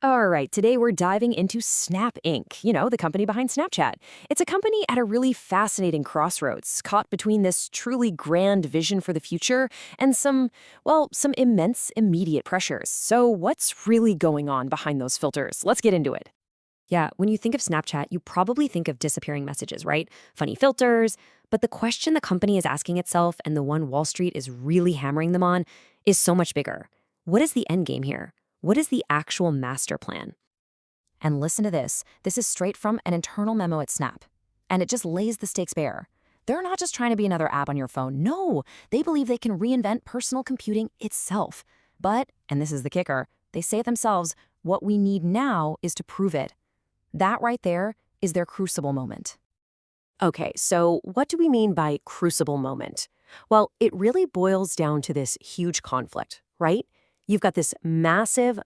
All right, today we're diving into Snap Inc., the company behind Snapchat. It's a company at a really fascinating crossroads, caught between this truly grand vision for the future and some immense immediate pressures. So, what's really going on behind those filters? Let's get into it. Yeah, when you think of Snapchat, you probably think of disappearing messages, right? Funny filters. But the question the company is asking itself, and the one Wall Street is really hammering them on, is so much bigger. What is the end game here? What is the actual master plan? And listen to this. This is straight from an internal memo at Snap. And it just lays the stakes bare. They're not just trying to be another app on your phone. No, they believe they can reinvent personal computing itself. But, and this is the kicker, they say it themselves, what we need now is to prove it. That right there is their crucible moment. Okay, so what do we mean by crucible moment? Well, it really boils down to this huge conflict, right? You've got this massive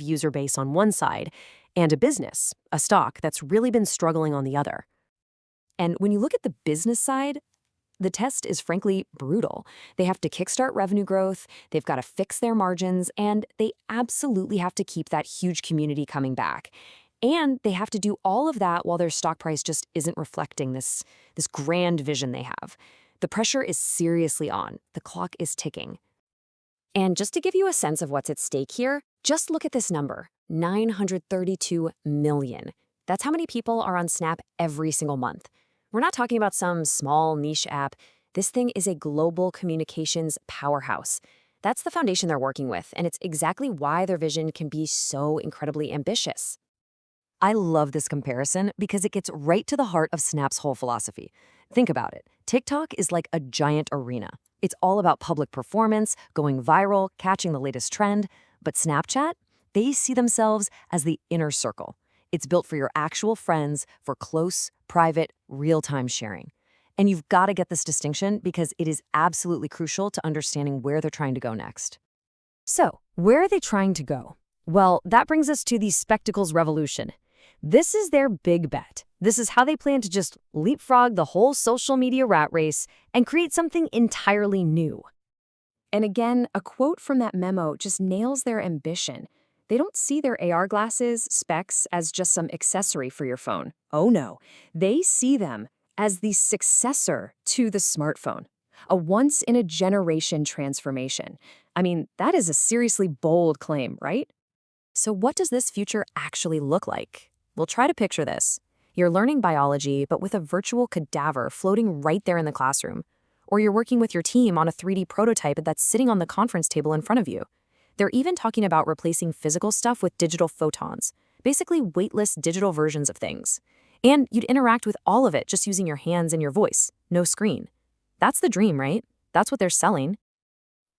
user base on one side and a business, a stock that's really been struggling on the other. And when you look at the business side, the test is frankly brutal. They have to kickstart revenue growth, they've got to fix their margins, and they absolutely have to keep that huge community coming back. And they have to do all of that while their stock price just isn't reflecting this grand vision they have. The pressure is seriously on. The clock is ticking. And just to give you a sense of what's at stake here, just look at this number, 932 million. That's how many people are on Snap every single month. We're not talking about some small niche app. This thing is a global communications powerhouse. That's the foundation they're working with, and it's exactly why their vision can be so incredibly ambitious. I love this comparison because it gets right to the heart of Snap's whole philosophy. Think about it. TikTok is like a giant arena. It's all about public performance, going viral, catching the latest trend. But Snapchat, they see themselves as the inner circle. It's built for your actual friends, for close, private, real-time sharing. And you've got to get this distinction because it is absolutely crucial to understanding where they're trying to go next. So, where are they trying to go? Well, that brings us to the spectacles revolution. This is their big bet. This is how they plan to just leapfrog the whole social media rat race and create something entirely new. And again, a quote from that memo just nails their ambition. They don't see their AR glasses, specs, as just some accessory for your phone. Oh no, they see them as the successor to the smartphone. A once-in-a-generation transformation. I mean, that is a seriously bold claim, right? So what does this future actually look like? We'll try to picture this. You're learning biology, but with a virtual cadaver floating right there in the classroom. Or you're working with your team on a 3D prototype that's sitting on the conference table in front of you. They're even talking about replacing physical stuff with digital photons, basically weightless digital versions of things. And you'd interact with all of it just using your hands and your voice, no screen. That's the dream, right? That's what they're selling.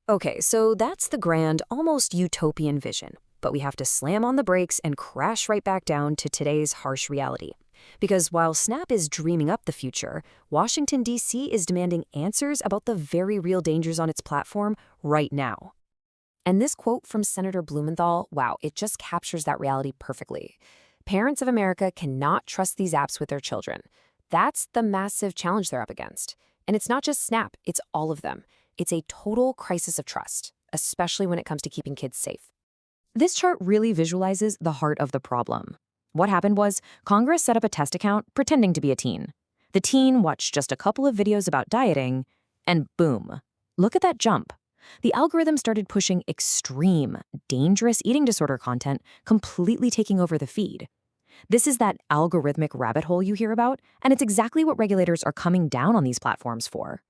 Okay, so that's the grand, almost utopian vision. But we have to slam on the brakes and crash right back down to today's harsh reality. Because while Snap is dreaming up the future, Washington, D.C. is demanding answers about the very real dangers on its platform right now. And this quote from Senator Blumenthal, wow, it just captures that reality perfectly. Parents of America cannot trust these apps with their children. That's the massive challenge they're up against. And it's not just Snap, it's all of them. It's a total crisis of trust, especially when it comes to keeping kids safe. This chart really visualizes the heart of the problem. What happened was Congress set up a test account pretending to be a teen. The teen watched just a couple of videos about dieting, and boom, look at that jump. The algorithm started pushing extreme, dangerous eating disorder content, completely taking over the feed. This is that algorithmic rabbit hole you hear about, and it's exactly what regulators are coming down on these platforms for.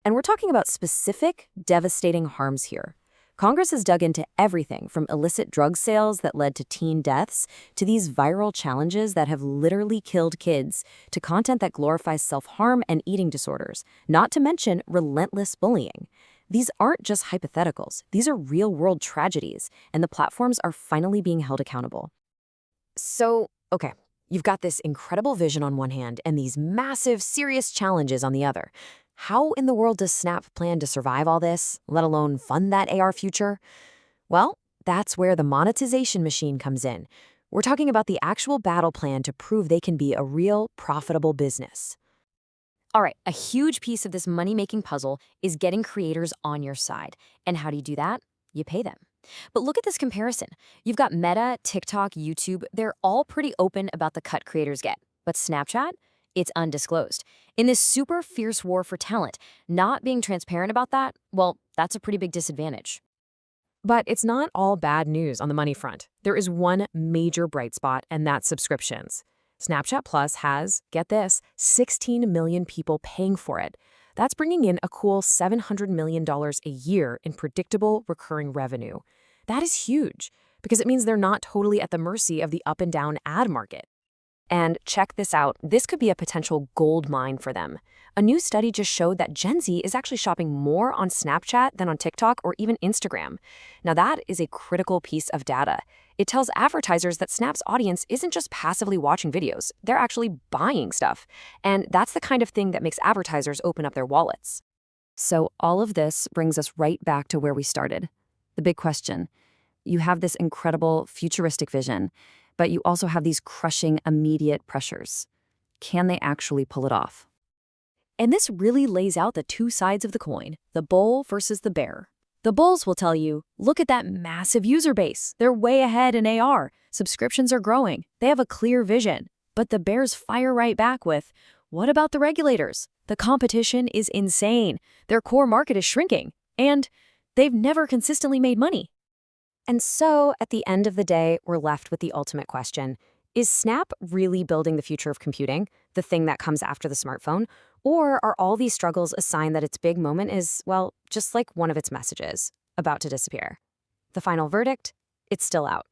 And we're talking about specific, devastating harms here. Congress has dug into everything from illicit drug sales that led to teen deaths, to these viral challenges that have literally killed kids, to content that glorifies self-harm and eating disorders, not to mention relentless bullying. These aren't just hypotheticals. These are real-world tragedies, and the platforms are finally being held accountable. So, okay, you've got this incredible vision on one hand and these massive, serious challenges on the other. How in the world does Snap plan to survive all this, let alone fund that AR future? Well, that's where the monetization machine comes in. We're talking about the actual battle plan to prove they can be a real, profitable business. All right, a huge piece of this money-making puzzle is getting creators on your side. And how do you do that? You pay them. But look at this comparison. You've got Meta, TikTok, YouTube, they're all pretty open about the cut creators get. But Snapchat? It's undisclosed. In this super fierce war for talent, not being transparent about that, well, that's a pretty big disadvantage. But it's not all bad news on the money front. There is one major bright spot, and that's subscriptions. Snapchat Plus has, get this, 16 million people paying for it. That's bringing in a cool $700 million a year in predictable recurring revenue. That is huge because it means they're not totally at the mercy of the up and down ad market. And check this out, this could be a potential gold mine for them. A new study just showed that Gen Z is actually shopping more on Snapchat than on TikTok or even Instagram. Now that is a critical piece of data. It tells advertisers that Snap's audience isn't just passively watching videos, they're actually buying stuff. And that's the kind of thing that makes advertisers open up their wallets. So all of this brings us right back to where we started. The big question. You have this incredible futuristic vision, but you also have these crushing immediate pressures. Can they actually pull it off? And this really lays out the two sides of the coin, the bull versus the bear. The bulls will tell you, look at that massive user base. They're way ahead in AR. Subscriptions are growing. They have a clear vision. But the bears fire right back with, what about the regulators? The competition is insane. Their core market is shrinking. And they've never consistently made money. And so, at the end of the day, we're left with the ultimate question. Is Snap really building the future of computing, the thing that comes after the smartphone? Or are all these struggles a sign that its big moment is, well, just like one of its messages, about to disappear? The final verdict? It's still out.